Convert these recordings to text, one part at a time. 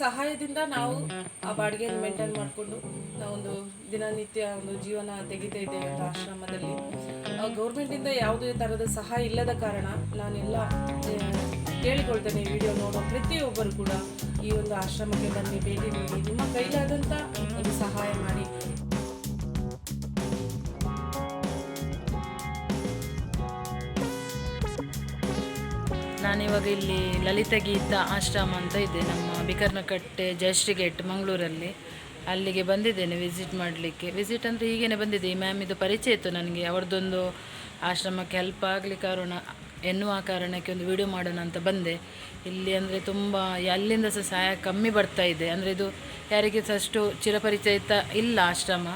ಸಹಾಯದಿಂದ ನಾವು ಆ ಬಾಡಿಗೆಯನ್ನು ಮೇಂಟೈನ್ ಮಾಡಿಕೊಂಡು ನಾವೊಂದು ದಿನನಿತ್ಯ ಒಂದು ಜೀವನ ತೆಗಿತಾ ಇದ್ದೇವೆ ಅಂತ ಆಶ್ರಮದಲ್ಲಿ. ಗೌರ್ಮೆಂಟಿಂದ ಯಾವುದೇ ಥರದ ಸಹಾಯ ಇಲ್ಲದ ಕಾರಣ ನಾನೆಲ್ಲ ಕೇಳಿಕೊಳ್ತೇನೆ, ವಿಡಿಯೋ ನೋಡೋ ಪ್ರತಿಯೊಬ್ಬರು ಕೂಡ ಈ ಒಂದು ಆಶ್ರಮಕ್ಕೆ ಬನ್ನಿ, ಭೇಟಿ ನೀಡಿ, ನಿಮ್ಮ ಕೈಲಾದಂಥ ಒಂದು ಸಹಾಯ ಮಾಡಿ. ನಾನಿವಾಗ ಇಲ್ಲಿ ಲಲಿತ ಗೀತ ಆಶ್ರಮ ಅಂತ ಇದೆ, ನಮ್ಮ ಬಿಕರ್ನಕಟ್ಟೆ ಜಯಶ್ರೀ ಗೇಟ್ ಮಂಗಳೂರಲ್ಲಿ. ಅಲ್ಲಿಗೆ ಬಂದಿದ್ದೇನೆ ವಿಸಿಟ್ ಮಾಡಲಿಕ್ಕೆ. ವಿಸಿಟ್ ಅಂದರೆ ಹೀಗೇ ಬಂದಿದೆ, ಈ ಮ್ಯಾಮ್ ಇದು ಪರಿಚಯ ಇತ್ತು ನನಗೆ. ಅವ್ರದ್ದೊಂದು ಆಶ್ರಮಕ್ಕೆ ಹೆಲ್ಪ್ ಆಗಲಿ ಎನ್ನುವ ಕಾರಣಕ್ಕೆ ಒಂದು ವಿಡಿಯೋ ಮಾಡೋಣ ಅಂತ ಬಂದೆ. ಇಲ್ಲಿ ಅಂದರೆ ತುಂಬ ಅಲ್ಲಿಂದ ಸಹ ಸಹಾಯ ಕಮ್ಮಿ ಬರ್ತಾ ಇದೆ, ಅಂದರೆ ಇದು ಯಾರಿಗೆ ಸಹ ಅಷ್ಟು ಚಿರಪರಿಚಯಿತ ಇಲ್ಲ ಆಶ್ರಮ.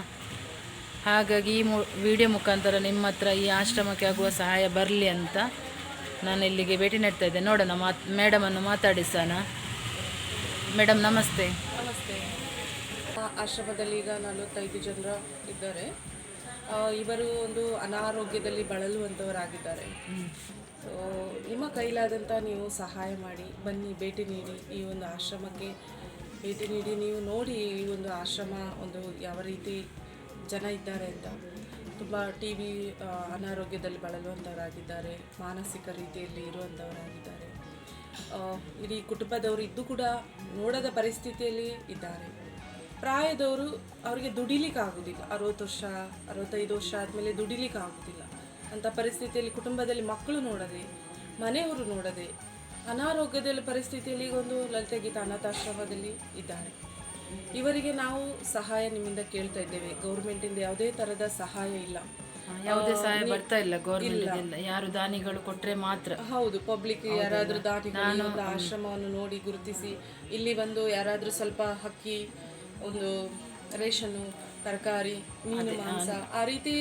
ಹಾಗಾಗಿ ಈ ವಿಡಿಯೋ ಮುಖಾಂತರ ನಿಮ್ಮ ಹತ್ರ ಈ ಆಶ್ರಮಕ್ಕೆ ಆಗುವ ಸಹಾಯ ಬರಲಿ ಅಂತ ನಾನು ಇಲ್ಲಿಗೆ ಭೇಟಿ ನೀಡ್ತಾ ಇದ್ದೆ. ನೋಡೋಣ, ಮೇಡಮನ್ನು ಮಾತಾಡಿಸೋಣ. ಮೇಡಮ್ ನಮಸ್ತೆ. ನಮಸ್ತೆ. ಆಶ್ರಮದಲ್ಲಿ ಈಗ 45 ಜನರು ಇದ್ದಾರೆ. ಇವರು ಒಂದು ಅನಾರೋಗ್ಯದಲ್ಲಿ ಬಳಲುವಂಥವರಾಗಿದ್ದಾರೆ. ಸೊ ನಿಮ್ಮ ಕೈಲಾದಂಥ ನೀವು ಸಹಾಯ ಮಾಡಿ, ಬನ್ನಿ, ಭೇಟಿ ನೀಡಿ, ಈ ಒಂದು ಆಶ್ರಮಕ್ಕೆ ಭೇಟಿ ನೀಡಿ, ನೀವು ನೋಡಿ ಈ ಒಂದು ಆಶ್ರಮ ಒಂದು ಯಾವ ರೀತಿ ಜನ ಇದ್ದಾರೆ ಅಂತ. ತುಂಬ ಅನಾರೋಗ್ಯದಲ್ಲಿ ಬಳಲುವಂಥವರಾಗಿದ್ದಾರೆ, ಮಾನಸಿಕ ರೀತಿಯಲ್ಲಿ ಇರುವಂಥವರಾಗಿದ್ದಾರೆ. ಇಡೀ ಕುಟುಂಬದವರು ಇದ್ದು ಕೂಡ ನೋಡದ ಪರಿಸ್ಥಿತಿಯಲ್ಲಿ ಇದ್ದಾರೆ. ಪ್ರಾಯದವರು, ಅವರಿಗೆ ದುಡಿಲಿಕ್ಕೆ ಆಗೋದಿಲ್ಲ, 60 ವರ್ಷ 65 ವರ್ಷ ಆದಮೇಲೆ ದುಡಿಲಿಕ್ಕೆ ಆಗೋದಿಲ್ಲ ಅಂಥ ಪರಿಸ್ಥಿತಿಯಲ್ಲಿ, ಕುಟುಂಬದಲ್ಲಿ ಮಕ್ಕಳು ನೋಡದೆ, ಮನೆಯವರು ನೋಡದೆ, ಅನಾರೋಗ್ಯದಲ್ಲಿ ಪರಿಸ್ಥಿತಿಯಲ್ಲಿ ಈಗ ಒಂದು ಲಲಿತ ಗೀತ ಅನಾಥಾಶ್ರಮದಲ್ಲಿ ಇದ್ದಾರೆ. ಇವರಿಗೆ ನಾವು ಸಹಾಯ ನಿಮ್ಮಿಂದ ಕೇಳ್ತಾ ಇದ್ದೇವೆ. ಗೌರ್ಮೆಂಟಿಂದ ಯಾವುದೇ ಥರದ ಸಹಾಯ ಇಲ್ಲ, ಯಾವುದೇ ಸಹಾಯ ಬರ್ತಾ ಇಲ್ಲ ಗೌರ್ಮೆಂಟ್. ಯಾರು ದಾನಿಗಳು ಕೊಟ್ಟರೆ ಮಾತ್ರ. ಹೌದು, ಪಬ್ಲಿಕ್ ಯಾರಾದರೂ ದಾನಿಗಳು ಒಂದು ಆಶ್ರಮವನ್ನು ನೋಡಿ ಗುರುತಿಸಿ ಇಲ್ಲಿ ಬಂದು ಯಾರಾದರೂ ಸ್ವಲ್ಪ ಅಕ್ಕಿ, ಒಂದು ರೇಷನ್ನು, ತರಕಾರಿ, ಮೀನು, ಮಾಂಸ ಆ ರೀತಿ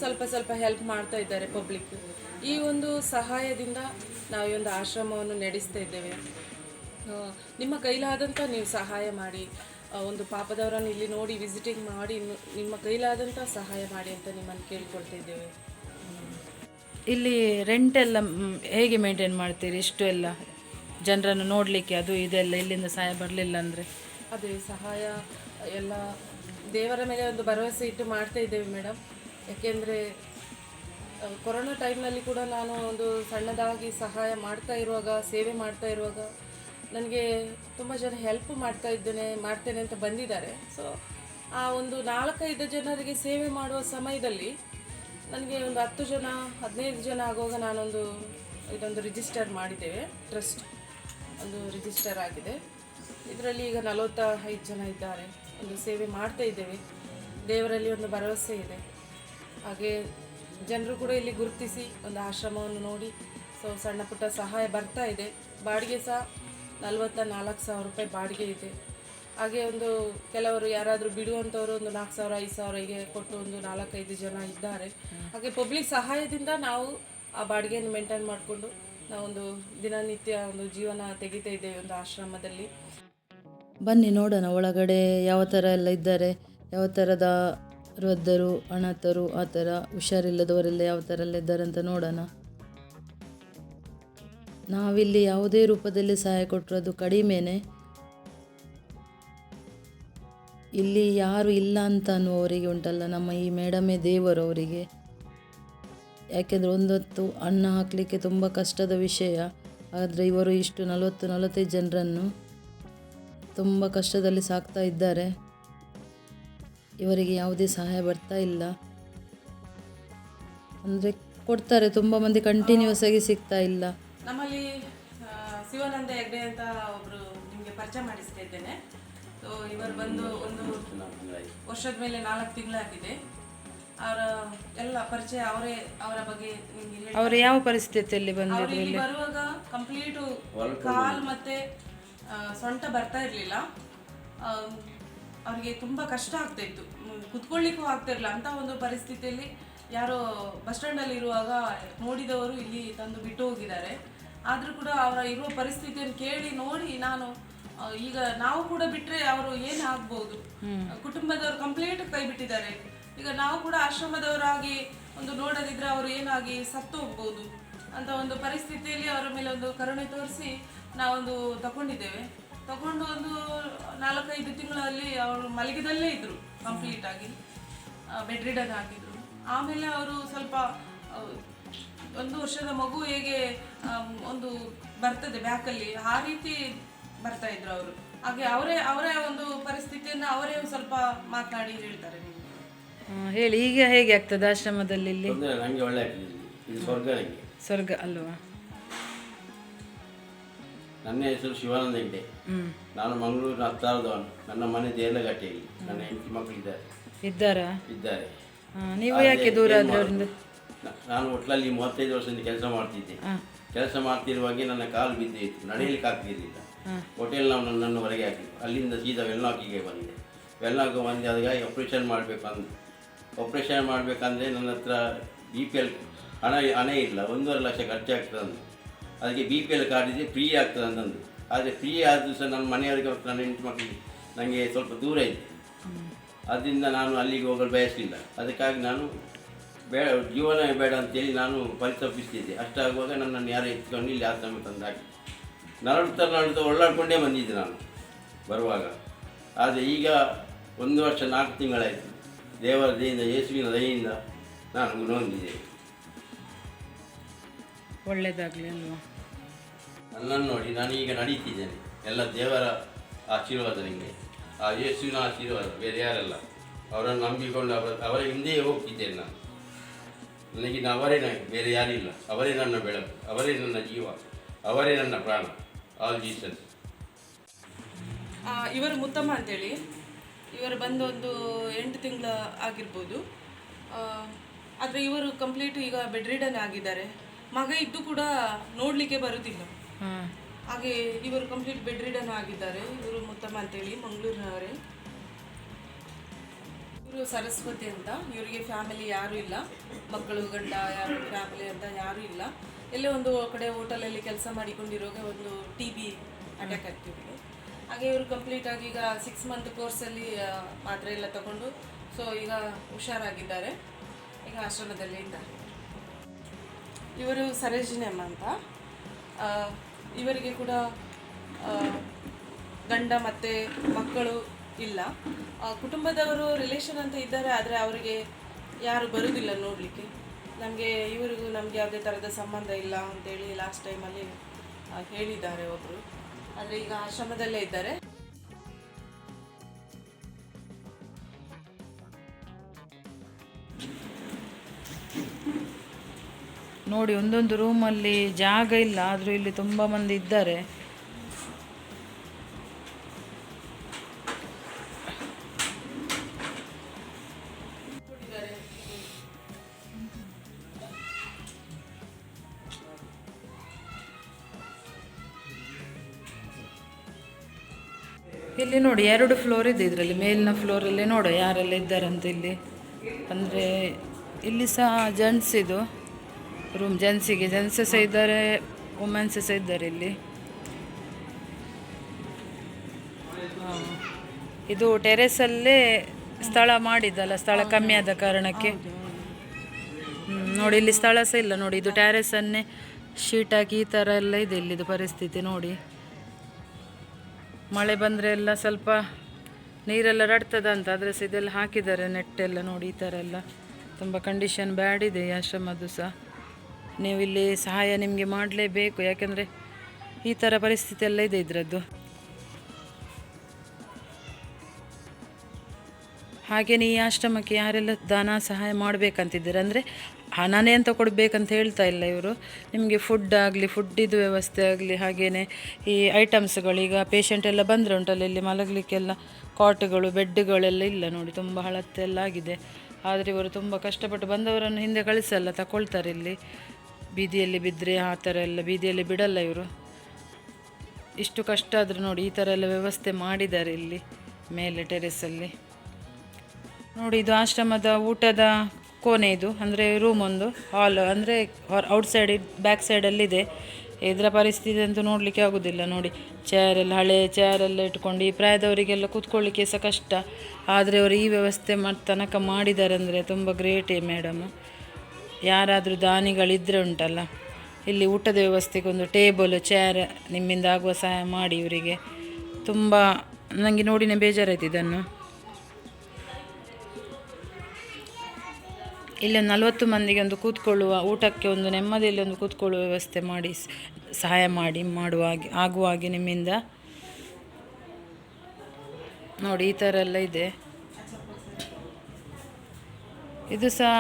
ಸ್ವಲ್ಪ ಸ್ವಲ್ಪ ಹೆಲ್ಪ್ ಮಾಡ್ತಾ ಇದ್ದಾರೆ ಪಬ್ಲಿಕ್. ಈ ಒಂದು ಸಹಾಯದಿಂದ ನಾವು ಈ ಒಂದು ಆಶ್ರಮವನ್ನು ನಡೆಸ್ತಾ ಇದ್ದೇವೆ. ನಿಮ್ಮ ಕೈಲಾದಂಥ ನೀವು ಸಹಾಯ ಮಾಡಿ, ಒಂದು ಪಾಪದವರನ್ನು ಇಲ್ಲಿ ನೋಡಿ ವಿಸಿಟಿಂಗ್ ಮಾಡಿ ನಿಮ್ಮ ಕೈಲಾದಂಥ ಸಹಾಯ ಮಾಡಿ ಅಂತ ನಿಮ್ಮನ್ನು ಕೇಳ್ಕೊಳ್ತಾ ಇದ್ದೇವೆ. ಇಲ್ಲಿ ರೆಂಟ್ ಎಲ್ಲ ಹೇಗೆ ಮೇಂಟೈನ್ ಮಾಡ್ತೀರಿ? ಇಷ್ಟು ಎಲ್ಲ ಜನರನ್ನು ನೋಡಲಿಕ್ಕೆ ಅದು ಇದೆಲ್ಲ ಇಲ್ಲಿಂದ ಸಹಾಯ ಬರಲಿಲ್ಲ ಅಂದರೆ? ಅದೇ ಸಹಾಯ ಎಲ್ಲ ದೇವರ ಮೇಲೆ ಒಂದು ಭರವಸೆ ಇಟ್ಟು ಮಾಡ್ತಾ ಇದ್ದೇವೆ ಮೇಡಮ್. ಯಾಕೆಂದರೆ ಕೊರೋನಾ ಟೈಮ್ನಲ್ಲಿ ಕೂಡ ನಾನು ಒಂದು ಸಣ್ಣದಾಗಿ ಸಹಾಯ ಸೇವೆ ಮಾಡ್ತಾ ಇರುವಾಗ ನನಗೆ ತುಂಬ ಜನ ಹೆಲ್ಪ್ ಮಾಡ್ತೇನೆ ಅಂತ ಬಂದಿದ್ದಾರೆ. ಸೊ ಆ ಒಂದು 4-5 ಜನರಿಗೆ ಸೇವೆ ಮಾಡುವ ಸಮಯದಲ್ಲಿ ನನಗೆ ಒಂದು 10 ಜನ 15 ಜನ ಆಗುವಾಗ ಇದೊಂದು ರಿಜಿಸ್ಟರ್ ಮಾಡಿದ್ದೇವೆ, ಟ್ರಸ್ಟ್ ಒಂದು ರಿಜಿಸ್ಟರ್ ಆಗಿದೆ. ಇದರಲ್ಲಿ ಈಗ 45 ಜನ ಇದ್ದಾರೆ. ಒಂದು ಸೇವೆ ಮಾಡ್ತಾ ಇದ್ದೇವೆ, ದೇವರಲ್ಲಿ ಒಂದು ಭರವಸೆ ಇದೆ. ಹಾಗೆ ಜನರು ಕೂಡ ಇಲ್ಲಿ ಗುರುತಿಸಿ ಒಂದು ಆಶ್ರಮವನ್ನು ನೋಡಿ ಸೊ ಸಣ್ಣ ಪುಟ್ಟ ಸಹಾಯ ಬರ್ತಾ ಇದೆ. ಬಾಡಿಗೆ ಸಹ 44,000 ರೂಪಾಯಿ ಬಾಡಿಗೆ ಇದೆ. ಹಾಗೆ ಒಂದು ಕೆಲವರು ಯಾರಾದರೂ ಬಿಡುವಂಥವರು ಒಂದು 4,000 5,000 ಹೀಗೆ ಕೊಟ್ಟು ಒಂದು 4-5 ಜನ ಇದ್ದಾರೆ. ಹಾಗೆ ಪಬ್ಲಿಕ್ ಸಹಾಯದಿಂದ ನಾವು ಆ ಬಾಡಿಗೆಯನ್ನು ಮೇಂಟೈನ್ ಮಾಡಿಕೊಂಡು ನಾವೊಂದು ದಿನನಿತ್ಯ ಒಂದು ಜೀವನ ತೆಗಿತಾ ಇದ್ದೇವೆ ಒಂದು ಆಶ್ರಮದಲ್ಲಿ. ಬನ್ನಿ ನೋಡೋಣ ಒಳಗಡೆ ಯಾವ ಥರ ಎಲ್ಲ ಇದ್ದಾರೆ, ಯಾವ ಥರದ ವೃದ್ಧರು, ಅನಾಥರು, ಆ ಥರ ಹುಷಾರಿಲ್ಲದವರೆಲ್ಲ ಯಾವ ಥರ ಎಲ್ಲ ಇದ್ದಾರೆ ಅಂತ ನೋಡೋಣ. ನಾವಿಲ್ಲಿ ಯಾವುದೇ ರೂಪದಲ್ಲಿ ಸಹಾಯ ಕೊಟ್ಟರು ಅದು ಕಡಿಮೆನೇ. ಇಲ್ಲಿ ಯಾರು ಇಲ್ಲ ಅಂತ ಅನ್ನುವವರಿಗೆ ಉಂಟಲ್ಲ, ನಮ್ಮ ಈ ಮೇಡಮೇ ದೇವರು ಅವರಿಗೆ. ಯಾಕೆಂದರೆ ಒಂದೊತ್ತು ಅನ್ನ ಹಾಕಲಿಕ್ಕೆ ತುಂಬ ಕಷ್ಟದ ವಿಷಯ. ಆದರೆ ಇವರು ಇಷ್ಟು 40-45 ಜನರನ್ನು ತುಂಬ ಕಷ್ಟದಲ್ಲಿ ಸಾಕ್ತಾ ಇದ್ದಾರೆ. ಇವರಿಗೆ ಯಾವುದೇ ಸಹಾಯ ಬರ್ತಾ ಇಲ್ಲ. ಅಂದರೆ ಕೊಡ್ತಾರೆ, ತುಂಬ ಮಂದಿ ಕಂಟಿನ್ಯೂಸ್ ಆಗಿ ಸಿಗ್ತಾ ಇಲ್ಲ. ನಮ್ಮಲ್ಲಿ ಶಿವಾನಂದ ಹೆಗ್ಡೆ ಅಂತ ಒಬ್ಬರು ನಿಮಗೆ ಪರಿಚಯ ಮಾಡಿಸ್ತಾ ಇದ್ದೇನೆ. ಸೊ ಇವರು ಬಂದು ಒಂದು ವರ್ಷದ ಮೇಲೆ 4 ತಿಂಗಳಾಗಿದೆ. ಅವರ ಎಲ್ಲ ಪರಿಚಯ ಅವರ ಬಗ್ಗೆ ನಿಮಗೆ. ಅವರು ಯಾವ ಪರಿಸ್ಥಿತಿಯಲ್ಲಿ ಬಂದರು? ಇಲ್ಲಿ ಬರುವಾಗ ಕಂಪ್ಲೀಟು ಕಾಲು ಮತ್ತೆ ಸೊಂಟ ಬರ್ತಾ ಇರಲಿಲ್ಲ. ಅವರಿಗೆ ತುಂಬ ಕಷ್ಟ ಆಗ್ತಾ ಇತ್ತು, ಕುತ್ಕೊಳ್ಳಿಕ್ಕೂ ಆಗ್ತಾ ಇರಲಿಲ್ಲ. ಅಂತ ಒಂದು ಪರಿಸ್ಥಿತಿಯಲ್ಲಿ ಯಾರೋ ಬಸ್ ಸ್ಟ್ಯಾಂಡಲ್ಲಿ ಇರುವಾಗ ನೋಡಿದವರು ಇಲ್ಲಿ ತಂದು ಬಿಟ್ಟು ಹೋಗಿದ್ದಾರೆ. ಆದರೂ ಕೂಡ ಅವರ ಇರುವ ಪರಿಸ್ಥಿತಿಯನ್ನು ಕೇಳಿ ನೋಡಿ ಈಗ ನಾವು ಕೂಡ ಬಿಟ್ಟರೆ ಅವರು ಏನು ಆಗ್ಬೋದು, ಕುಟುಂಬದವರು ಕಂಪ್ಲೀಟ್ ಕೈ ಬಿಟ್ಟಿದ್ದಾರೆ. ಈಗ ನಾವು ಕೂಡ ಆಶ್ರಮದವರಾಗಿ ಒಂದು ನೋಡದಿದ್ರೆ ಅವರು ಏನಾಗಿ ಸತ್ತು ಹೋಗ್ಬೋದು ಅಂತ ಒಂದು ಪರಿಸ್ಥಿತಿಯಲ್ಲಿ ಅವರ ಮೇಲೆ ಒಂದು ಕರುಣೆ ತೋರಿಸಿ ನಾವೊಂದು ತಗೊಂಡಿದ್ದೇವೆ. ತಗೊಂಡು ಒಂದು 4-5 ತಿಂಗಳಲ್ಲಿ ಅವರು ಮಲಗಿದಲ್ಲೇ ಇದ್ರು ಕಂಪ್ಲೀಟ್ ಆಗಿ, ಬೆಡ್ ರಿಡನ್ ಆಗಿದ್ರು. ಆಮೇಲೆ ಅವರು ಸ್ವಲ್ಪ 1 ವರ್ಷದ ಮಗು ಹೇಗೆ ಒಂದು ಬರ್ತದೆ ಬ್ಯಾಕಲ್ಲಿ, ಆ ರೀತಿ ಬರ್ತಾ ಇದ್ರು ಅವರು. ಹಾಗೆ ಅವರೇ ಒಂದು ಪರಿಸ್ಥಿತಿಯನ್ನು ಅವರೇ ಸ್ವಲ್ಪ ಮಾತನಾಡಿ ಹೇಳ್ತಾರೆ ನಿಮಗೆ. ಹೇಳಿ, ಈಗ ಹೇಗೆ ಆಗ್ತದೆ ಆಶ್ರಮದಲ್ಲಿ? ಇಲ್ಲಿ ನನಗೆ ಒಳ್ಳೆ ಆಗ್ತದೆ, ಇದು ಸ್ವರ್ಗ. ನನಗೆ ಸ್ವರ್ಗ ಅಲ್ವಾ? ನನ್ನ ಹೆಸರು ಶಿವಾನಂದ ಹೆಗ್ಡೆ. ನಾನು ಮಂಗಳೂರಿನ ಹತ್ತಾರದವನು. ನನ್ನ ಮನೆ ದೇಲಘಟ್ಟೆಯಲ್ಲಿ. ನನ್ನ ಹೆಂಡತಿ ಮಕ್ಕಳಿದ್ದಾರೆ. ಇದ್ದಾರೆ. ನೀವು ಯಾಕೆ ದೂರ ಆದ್ರೆ ಅವರಿಂದ? ನಾನು ಹೋಟ್ಲಲ್ಲಿ 35 ವರ್ಷದಿಂದ ಕೆಲಸ ಮಾಡ್ತಿದ್ದೆ. ಕೆಲಸ ಮಾಡ್ತಿರುವಾಗೆ ನನ್ನ ಕಾಲು ಬಿದ್ದಿತ್ತು, ನಡೆಯಲಿಕ್ಕೆ ಆಗ್ತಿರಲಿಲ್ಲ. ಹೋಟೆಲ್ ನಾವು ನನ್ನನ್ನು ಹೊರಗೆ ಹಾಕಿದ್ರು. ಅಲ್ಲಿಂದ ಸೀದಾ ವೆಲ್ನಾಕಿಗೆ ಬಂದೆ. ವೆಲ್ನಾಕಿಗೆ ಬಂದೆ, ಅದಕ್ಕಾಗಿ ಆಪ್ರೇಷನ್ ಮಾಡಬೇಕಂದ್ರೆ ನನ್ನ ಹತ್ರ BPL ಹಣ ಇಲ್ಲ, 1.5 ಲಕ್ಷ ಖರ್ಚಾಗ್ತದೆ. ಅದಕ್ಕೆ BPL ಕಾರ್ಡ್ ಇದೆ, ಫ್ರೀ ಆಗ್ತದೆ ಅಂತಂದು. ಆದರೆ ಫ್ರೀ ಆದರೂ ಸಹ ನನ್ನ ಮನೆಯವರಿಗೆ ಮತ್ತು ನನ್ನ ಹೆಂಡತಿ ಮಕ್ಕಳಿಗೆ ನನಗೆ ಸ್ವಲ್ಪ ದೂರ ಇದೆ. ಅದರಿಂದ ನಾನು ಅಲ್ಲಿಗೆ ಹೋಗಲು ಬಯಸಲಿಲ್ಲ. ಅದಕ್ಕಾಗಿ ನಾನು ಜೀವನವೇ ಬೇಡ ಅಂತೇಳಿ ನಾನು ಪರಿತಪಿಸ್ತಿದ್ದೆ. ಅಷ್ಟಾಗುವಾಗ ನನ್ನನ್ನು ಯಾರು ಎತ್ಕೊಂಡು ಇಲ್ಲಿ ಆಶ್ರಮ ತಂದು ಹಾಕಿ ನರಳುತ್ತಾ ಒಳ್ಳಾಡ್ಕೊಂಡೇ ಬಂದಿದ್ದೆ ನಾನು ಬರುವಾಗ. ಆದರೆ ಈಗ 1 ವರ್ಷ 4 ತಿಂಗಳಾಯಿತು. ದೇವರ ದಯೆಯಿಂದ, ಯೇಸುವಿನ ದಯೆಯಿಂದ ನಾನು ಗುಣ ಹೊಂದಿದ್ದೇನೆ. ಒಳ್ಳೆಯದಾಗಲಿ ಅಲ್ವಾ? ನನ್ನನ್ನು ನೋಡಿ ನಾನು ಈಗ ನಡೀತಿದ್ದೇನೆ. ಎಲ್ಲ ದೇವರ ಆಶೀರ್ವಾದ ನಿಮಗೆ, ಆ ಯೇಸುವಿನ ಆಶೀರ್ವಾದ, ಬೇರೆ ಯಾರಲ್ಲ. ಅವರನ್ನು ನಂಬಿಕೊಂಡು ಅವರ ಹಿಂದೆಯೇ ಹೋಗ್ತಿದ್ದೇನೆ ನಾನು. ನನಗಿನ್ನ ಅವರೇ, ಬೇರೆ ಯಾರಿಲ್ಲ. ಅವರೇ ನನ್ನ ಬೆಳಕು, ಅವರೇ ನನ್ನ ಜೀವ, ಅವರೇ ನನ್ನ ಪ್ರಾಣ. All Jesus. ಇವರು ಮುತ್ತಮ್ಮ ಅಂತೇಳಿ, ಇವರು ಬಂದು ಒಂದು 8 ತಿಂಗಳು ಆಗಿರ್ಬೋದು. ಆದರೆ ಇವರು ಕಂಪ್ಲೀಟ್ ಈಗ ಬೆಡ್ ರಿಡನ್ ಆಗಿದ್ದಾರೆ. ಮಗ ಇದ್ದು ಕೂಡ ನೋಡಲಿಕ್ಕೆ ಬರುವುದಿಲ್ಲ. ಹಾಗೆ ಇವರು ಕಂಪ್ಲೀಟ್ ಬೆಡ್ ರಿಡನ್ ಆಗಿದ್ದಾರೆ. ಇವರು ಮುತ್ತಮ್ಮ ಅಂತೇಳಿ, ಮಂಗಳೂರಿನವರೇ. ಇವರು ಸರಸ್ವತಿ ಅಂತ. ಇವರಿಗೆ ಫ್ಯಾಮಿಲಿ ಯಾರೂ ಇಲ್ಲ, ಮಕ್ಕಳು ಗಂಡ ಯಾರು ಫ್ಯಾಮಿಲಿ ಅಂತ ಯಾರೂ ಇಲ್ಲ. ಎಲ್ಲೇ ಒಂದು ಕಡೆ ಹೋಟೆಲಲ್ಲಿ ಕೆಲಸ ಮಾಡಿಕೊಂಡಿರುವಾಗ ಒಂದು TB ಅಟ್ಯಾಕ್ ಆಗ್ತಿದೆ. ಹಾಗೆ ಇವರು ಕಂಪ್ಲೀಟಾಗಿ ಈಗ 6 ಮಂತ್ ಕೋರ್ಸಲ್ಲಿ ಮಾತ್ರೆ ಎಲ್ಲ ತಗೊಂಡು ಸೊ ಈಗ ಹುಷಾರಾಗಿದ್ದಾರೆ. ಈಗ ಆಶ್ರಮದಲ್ಲೇ ಇದ್ದಾರೆ. ಇವರು ಸರೋಜಿನಿ ಅಮ್ಮ ಅಂತ. ಇವರಿಗೆ ಕೂಡ ಗಂಡ ಮತ್ತು ಮಕ್ಕಳು ಇಲ್ಲ. ಕುಟುಂಬದವರು ರಿಲೇಷನ್ ಅಂತ ಇದ್ದಾರೆ, ಆದರೆ ಅವರಿಗೆ ಯಾರು ಬರುವುದಿಲ್ಲ ನೋಡಲಿಕ್ಕೆ. ಇವರಿಗೂ ನಮಗೆ ಯಾವುದೇ ಥರದ ಸಂಬಂಧ ಇಲ್ಲ ಅಂತೇಳಿ ಲಾಸ್ಟ್ ಟೈಮಲ್ಲಿ ಹೇಳಿದ್ದಾರೆ ಒಬ್ಬರು. ಆದರೆ ಈಗ ಆಶ್ರಮದಲ್ಲೇ ಇದ್ದಾರೆ. ನೋಡಿ, ಒಂದೊಂದು ರೂಮಲ್ಲಿ ಜಾಗ ಇಲ್ಲ, ಆದರೂ ಇಲ್ಲಿ ತುಂಬ ಮಂದಿ ಇದ್ದಾರೆ. ಇಲ್ಲಿ ನೋಡಿ 2 ಫ್ಲೋರ್ ಇದೆ. ಇದರಲ್ಲಿ ಮೇಲಿನ ಫ್ಲೋರಲ್ಲಿ ನೋಡೋ ಯಾರೆಲ್ಲ ಇದ್ದಾರಂತ. ಇಲ್ಲಿ ಅಂದರೆ ಇಲ್ಲಿ ಸಹ ಜೆಂಟ್ಸ್ ಇದು ರೂಮ್, ಜೆಂಟ್ಸ್ ಸಹ ಇದ್ದಾರೆ, ವುಮೆನ್ಸ್ ಸಹ ಇದ್ದಾರೆ ಇಲ್ಲಿ. ಇದು ಟೆರೆಸಲ್ಲೇ ಸ್ಥಳ ಮಾಡಿದ್ದಲ್ಲ, ಸ್ಥಳ ಕಮ್ಮಿ ಆದ ಕಾರಣಕ್ಕೆ. ನೋಡಿ ಇಲ್ಲಿ ಸ್ಥಳ ಸಹ ಇಲ್ಲ. ನೋಡಿ ಇದು ಟೆರೆಸನ್ನೇ ಶೀಟ್ ಹಾಕಿ ಈ ಥರ ಎಲ್ಲ ಇದೆ ಇಲ್ಲಿದು ಪರಿಸ್ಥಿತಿ ನೋಡಿ. ಮಳೆ ಬಂದರೆ ಎಲ್ಲ ಸ್ವಲ್ಪ ನೀರೆಲ್ಲ ರಡ್ತದಂತ, ಆದರೆ ಸಹ ಇದೆಲ್ಲ ಹಾಕಿದ್ದಾರೆ ನೆಟ್ಟೆಲ್ಲ. ನೋಡಿ ಈ ಥರ ಎಲ್ಲ ತುಂಬ ಕಂಡೀಷನ್ ಬ್ಯಾಡ್ ಇದೆ ಈ ಆಶ್ರಮದ್ದು ಸಹ. ನೀವು ಇಲ್ಲಿ ಸಹಾಯ ನಿಮಗೆ ಮಾಡಲೇಬೇಕು, ಯಾಕೆಂದರೆ ಈ ಥರ ಪರಿಸ್ಥಿತಿ ಎಲ್ಲ ಇದೆ ಇದರದ್ದು. ಹಾಗೆಯೇ ಈ ಆಶ್ರಮಕ್ಕೆ ಯಾರೆಲ್ಲ ದಾನ ಸಹಾಯ ಮಾಡಬೇಕಂತಿದ್ದಾರೆ, ಅಂದರೆ ಹಣನೇ ಅಂತ ಕೊಡಬೇಕಂತ ಹೇಳ್ತಾ ಇಲ್ಲ ಇವರು. ನಿಮಗೆ ಫುಡ್ ಆಗಲಿ, ಫುಡ್ಡಿದು ವ್ಯವಸ್ಥೆ ಆಗಲಿ, ಹಾಗೆಯೇ ಈ ಐಟಮ್ಸ್ಗಳು. ಈಗ ಪೇಷಂಟ್ ಎಲ್ಲ ಬಂದರೆ ಉಂಟಲ್ಲ, ಇಲ್ಲಿ ಮಲಗಲಿಕ್ಕೆಲ್ಲ ಕಾಟುಗಳು, ಬೆಡ್ಡುಗಳೆಲ್ಲ ಇಲ್ಲ ನೋಡಿ, ತುಂಬ ಹಳತ್ತೆಲ್ಲ ಆಗಿದೆ. ಆದರೆ ಇವರು ತುಂಬ ಕಷ್ಟಪಟ್ಟು ಬಂದವರನ್ನು ಹಿಂದೆ ಕಳಿಸಲ್ಲ, ತಗೊಳ್ತಾರೆ. ಇಲ್ಲಿ ಬೀದಿಯಲ್ಲಿ ಬಿದ್ದರೆ ಆ ಥರ ಎಲ್ಲ ಬೀದಿಯಲ್ಲಿ ಬಿಡಲ್ಲ ಇವರು. ಇಷ್ಟು ಕಷ್ಟ ಆದರೂ ನೋಡಿ ಈ ಥರ ಎಲ್ಲ ವ್ಯವಸ್ಥೆ ಮಾಡಿದ್ದಾರೆ ಇಲ್ಲಿ ಮೇಲೆ ಟೆರೆಸಲ್ಲಿ. ನೋಡಿ ಇದು ಆಶ್ರಮದ ಊಟದ ಕೋಣೆ. ಇದು ಅಂದರೆ ರೂಮ್, ಒಂದು ಹಾಲ್, ಅಂದರೆ ಔಟ್ಸೈಡ್ ಬ್ಯಾಕ್ ಸೈಡಲ್ಲಿದೆ. ಇದರ ಪರಿಸ್ಥಿತಿ ಅಂತೂ ನೋಡಲಿಕ್ಕೆ ಆಗೋದಿಲ್ಲ ನೋಡಿ. ಚೇರೆಲ್ಲ, ಹಳೆ ಚೇರೆಲ್ಲ ಇಟ್ಕೊಂಡು ಈ ಪ್ರಾಯದವರಿಗೆಲ್ಲ ಕೂತ್ಕೊಳ್ಳಿಕ್ಕೆ ಸಹ ಕಷ್ಟ. ಆದರೆ ಅವರು ಈ ವ್ಯವಸ್ಥೆ ತನಕ ಮಾಡಿದ್ದಾರೆ ಅಂದರೆ ತುಂಬ ಗ್ರೇಟೇ ಮೇಡಮ್. ಯಾರಾದರೂ ದಾನಿಗಳಿದ್ದರೆ ಉಂಟಲ್ಲ, ಇಲ್ಲಿ ಊಟದ ವ್ಯವಸ್ಥೆಗೆ ಒಂದು ಟೇಬಲ್, ಚೇರ್ ನಿಮ್ಮಿಂದ ಆಗುವ ಸಹಾಯ ಮಾಡಿ ಇವರಿಗೆ. ತುಂಬ ನನಗೆ ನೋಡಿನೇ ಬೇಜಾರಾಯ್ತು ಇದನ್ನು. ಇಲ್ಲಿ 40 ಮಂದಿಗೆ ಒಂದು ಕೂತ್ಕೊಳ್ಳುವ, ಊಟಕ್ಕೆ ಒಂದು ನೆಮ್ಮದಿಯಲ್ಲಿ ಒಂದು ಕೂತ್ಕೊಳ್ಳುವ ವ್ಯವಸ್ಥೆ ಮಾಡಿ ಸಹಾಯ ಮಾಡಿ ಆಗುವ ಹಾಗೆ ನಿಮ್ಮಿಂದ. ನೋಡಿ ಈ ಥರ ಎಲ್ಲ ಇದೆ. ಇದು ಸಹ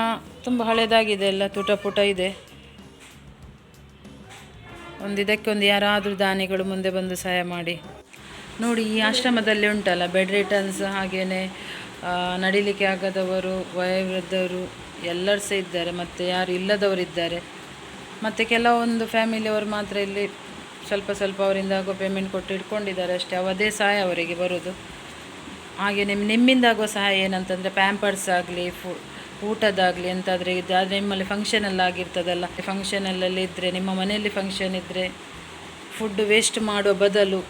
ತುಂಬ ಹಳೆಯದಾಗಿದೆ, ಎಲ್ಲ ತುಟ ಇದೆ. ಇದಕ್ಕೊಂದು ಯಾರಾದರೂ ದಾನಿಗಳು ಮುಂದೆ ಬಂದು ಸಹಾಯ ಮಾಡಿ. ನೋಡಿ ಈ ಆಶ್ರಮದಲ್ಲಿ ಉಂಟಲ್ಲ ಬೆಡ್ ರಿಟರ್ನ್ಸ್, ಹಾಗೆಯೇ ನಡಿಲಿಕ್ಕೆ ಆಗದವರು, ವಯೋವೃದ್ಧರು ಎಲ್ಲರೂ ಸಹ ಇದ್ದಾರೆ, ಮತ್ತು ಯಾರು ಇಲ್ಲದವರಿದ್ದಾರೆ. ಮತ್ತು ಕೆಲವೊಂದು ಫ್ಯಾಮಿಲಿಯವರು ಮಾತ್ರ ಇಲ್ಲಿ ಸ್ವಲ್ಪ ಅವರಿಂದ ಆಗೋ ಪೇಮೆಂಟ್ ಕೊಟ್ಟು ಇಟ್ಕೊಂಡಿದ್ದಾರೆ ಅಷ್ಟೇ. ಅದೇ ಸಹಾಯ ಅವರಿಗೆ ಬರೋದು. ಹಾಗೆ ನಿಮ್ಮಿಂದ ಆಗೋ ಸಹಾಯ ಏನಂತಂದರೆ ಪ್ಯಾಂಪರ್ಸ್ ಆಗಲಿ, ಊಟದಾಗಲಿ ಎಂತಾದರೆ ಇದಾದರೆ, ನಿಮ್ಮಲ್ಲಿ ಫಂಕ್ಷನೆಲ್ಲ ಆಗಿರ್ತದಲ್ಲ, ಫಂಕ್ಷನಲ್ಲೆಲ್ಲ ಇದ್ದರೆ, ನಿಮ್ಮ ಮನೆಯಲ್ಲಿ ಫಂಕ್ಷನ್ ಇದ್ದರೆ ಫುಡ್ ವೇಸ್ಟ್ ಮಾಡುವ ಬದಲು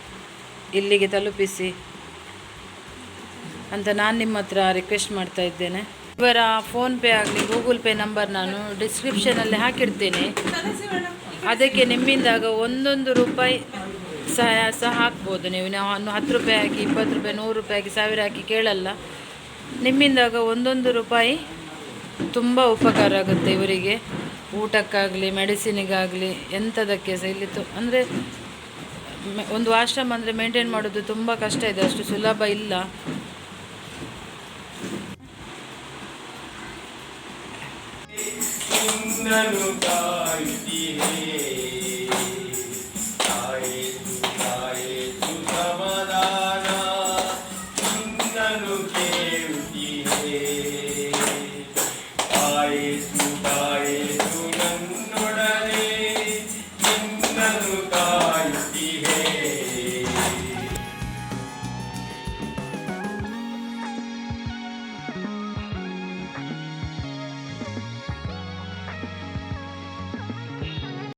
ಇಲ್ಲಿಗೆ ತಲುಪಿಸಿ ಅಂತ ನಾನು ನಿಮ್ಮ ಹತ್ರ ರಿಕ್ವೆಸ್ಟ್ ಮಾಡ್ತಾ ಇದ್ದೇನೆ. ಇವರ ಫೋನ್ಪೇ ಆಗಲಿ ಗೂಗಲ್ ಪೇ ನಂಬರ್ ನಾನು ಡಿಸ್ಕ್ರಿಪ್ಷನಲ್ಲಿ ಹಾಕಿರ್ತೇನೆ. ಅದಕ್ಕೆ ನಿಮ್ಮಿಂದಾಗ 1 ರೂಪಾಯಿ ಸಹಾಯ ಸಹ ಹಾಕ್ಬೋದು. ನೀವು 10 ರೂಪಾಯಿ ಹಾಕಿ, 20 ರೂಪಾಯಿ, 100 ರೂಪಾಯಿ ಹಾಕಿ, 1000 ಹಾಕಿ ಕೇಳಲ್ಲ. ನಿಮ್ಮಿಂದಾಗ 1 ರೂಪಾಯಿ ತುಂಬ ಉಪಕಾರ ಆಗುತ್ತೆ ಇವರಿಗೆ, ಊಟಕ್ಕಾಗಲಿ, ಮೆಡಿಸಿನಿಗಾಗಲಿ, ಎಂಥದಕ್ಕೆ ಸಹ. ಇಲ್ಲಿ ಅಂದರೆ ಒಂದು ಆಶ್ರಮ ಅಂದರೆ ಮೇಂಟೈನ್ ಮಾಡೋದು ತುಂಬ ಕಷ್ಟ ಇದೆ, ಅಷ್ಟು ಸುಲಭ ಇಲ್ಲ. ನಿನ್ನನು ಕಾಯುತ್ತಿಹೆ